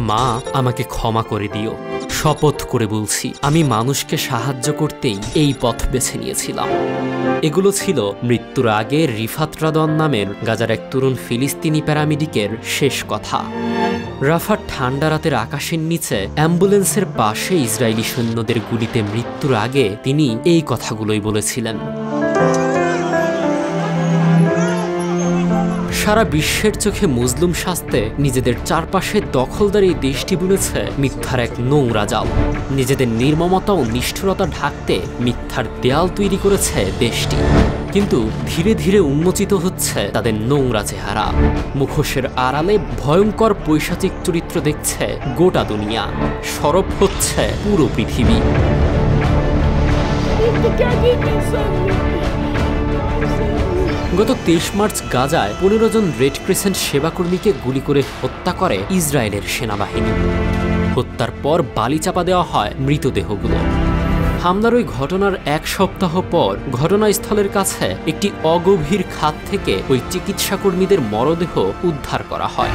মা, আমাকে ক্ষমা করে দিও। শপথ করে বলছি, আমি মানুষকে সাহায্য করতেই এই পথ বেছে নিয়েছিলাম। এগুলো ছিল মৃত্যুর আগে রিফাত রাদওয়ান নামের গাজার এক তরুণ ফিলিস্তিনি প্যারামেডিকের শেষ কথা। রাফার ঠান্ডা রাতের আকাশের নিচে অ্যাম্বুলেন্সের পাশে ইসরায়েলি সৈন্যদের গুলিতে মৃত্যুর আগে তিনি এই কথাগুলোই বলেছিলেন। সারা বিশ্বের চোখে মুসলিম শাস্তে নিজেদের চারপাশে দখলদার এই দেশটি বুনেছে মিথ্যার এক নোংরা জাল। নিজেদের নির্মমতা ও নিষ্ঠুরতা ঢাকতে মিথ্যার দেয়াল তৈরি করেছে দেশটি। কিন্তু ধীরে ধীরে উন্মোচিত হচ্ছে তাদের নোংরা চেহারা। মুখোশের আড়ালে ভয়ঙ্কর পৈশাচিক চরিত্র দেখছে গোটা দুনিয়া, সরব হচ্ছে পুরো পৃথিবী। গত 23 মার্চ গাজায় 15 জন রেড ক্রিসেন্ট সেবাকর্মীকে গুলি করে হত্যা করে ইসরায়েলের সেনাবাহিনী। হত্যার পর বালি চাপা দেওয়া হয় মৃতদেহগুলো। হামলার ওই ঘটনার এক সপ্তাহ পর ঘটনাস্থলের কাছে একটি অগভীর খাত থেকে ওই চিকিৎসাকর্মীদের মরদেহ উদ্ধার করা হয়।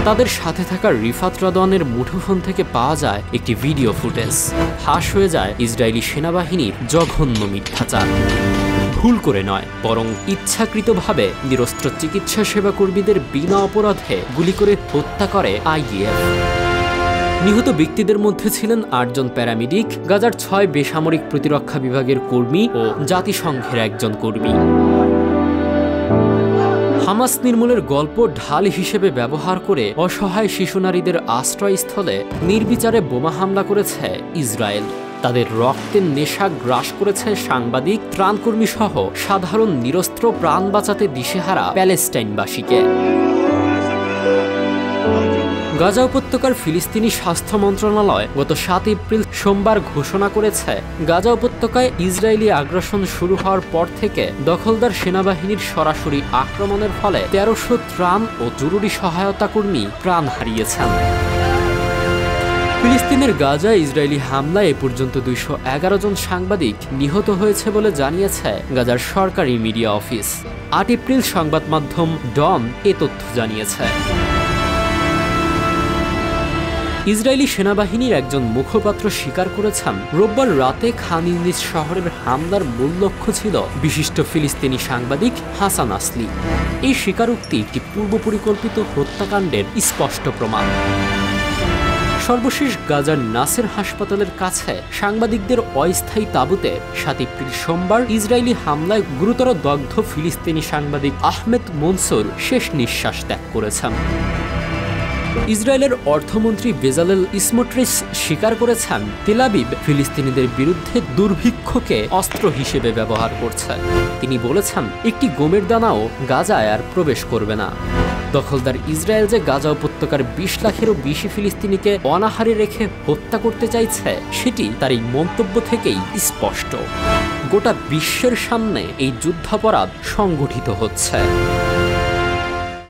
তাদের সাথে থাকা রিফাত রাদওয়ানের মুঠোফোন থেকে পাওয়া যায় একটি ভিডিও ফুটেজ। ফাঁস হয়ে যায় ইসরায়েলি সেনাবাহিনীর জঘন্য মিথ্যাচার। ভুল করে নয়, বরং ইচ্ছাকৃতভাবে নিরস্ত্র চিকিৎসা সেবাকর্মীদের বিনা অপরাধে গুলি করে হত্যা করে IDF। নিহত ব্যক্তিদের মধ্যে ছিলেন 8 জন প্যারামেডিক, গাজার 6 বেসামরিক প্রতিরক্ষা বিভাগের কর্মী ও জাতিসংঘের একজন কর্মী। হামাস নির্মূলের গল্প ঢাল হিসেবে ব্যবহার করে অসহায় শিশু নারীদের আশ্রয়স্থলে নির্বিচারে বোমা হামলা করেছে ইসরায়েল। তাদের রক্তের নেশা গ্রাস করেছে সাংবাদিক, ত্রাণকর্মী সহ সাধারণ নিরস্ত্র প্রাণ বাঁচাতে দিশেহারা প্যালেস্টাইনবাসীকে। গাজা উপত্যকার ফিলিস্তিনি স্বাস্থ্য মন্ত্রণালয় গত 7 এপ্রিল সোমবার ঘোষণা করেছে, গাজা উপত্যকায় ইসরায়েলি আগ্রাসন শুরু হওয়ার পর থেকে দখলদার সেনাবাহিনীর সরাসরি আক্রমণের ফলে 1300 ত্রাণ ও জরুরি সহায়তা কর্মী প্রাণ হারিয়েছেন। ফিলিস্তিনের গাজায় ইসরায়েলি হামলায় এ পর্যন্ত 211 জন সাংবাদিক নিহত হয়েছে বলে জানিয়েছে গাজার সরকারি মিডিয়া অফিস। 8 এপ্রিল সংবাদ মাধ্যম ডন এ তথ্য জানিয়েছে। ইসরায়েলি সেনাবাহিনীর একজন মুখপাত্র স্বীকার করেছেন, রোববার রাতে খান ইউনিস শহরের হামলার মূল লক্ষ্য ছিল বিশিষ্ট ফিলিস্তিনি সাংবাদিক হাসান আসলি। এই স্বীকারোক্তি একটি পূর্ব পরিকল্পিত হত্যাকাণ্ডের স্পষ্ট প্রমাণ। সর্বশেষ গাজার নাসের হাসপাতালের কাছে সাংবাদিকদের অস্থায়ী তাঁবুতে 7 এপ্রিল সোমবার ইসরায়েলি হামলায় গুরুতর দগ্ধ ফিলিস্তিনি সাংবাদিক আহমেদ মনসুর শেষ নিঃশ্বাস ত্যাগ করেছেন। ইসরায়েলের অর্থমন্ত্রী বেজালেল স্মোট্রিচ স্বীকার করেছেন, তেল আবিব ফিলিস্তিনিদের বিরুদ্ধে দুর্ভিক্ষকে অস্ত্র হিসেবে ব্যবহার করছে। তিনি বলেছেন, একটি গমের দানাও গাজায় আর প্রবেশ করবে না। দখলদার ইসরায়েল যে গাজা উপত্যকার 20 লাখেরও বেশি ফিলিস্তিনিকে অনাহারে রেখে হত্যা করতে চাইছে, সেটি তার এই মন্তব্য থেকেই স্পষ্ট। গোটা বিশ্বের সামনে এই যুদ্ধাপরাধ সংগঠিত হচ্ছে।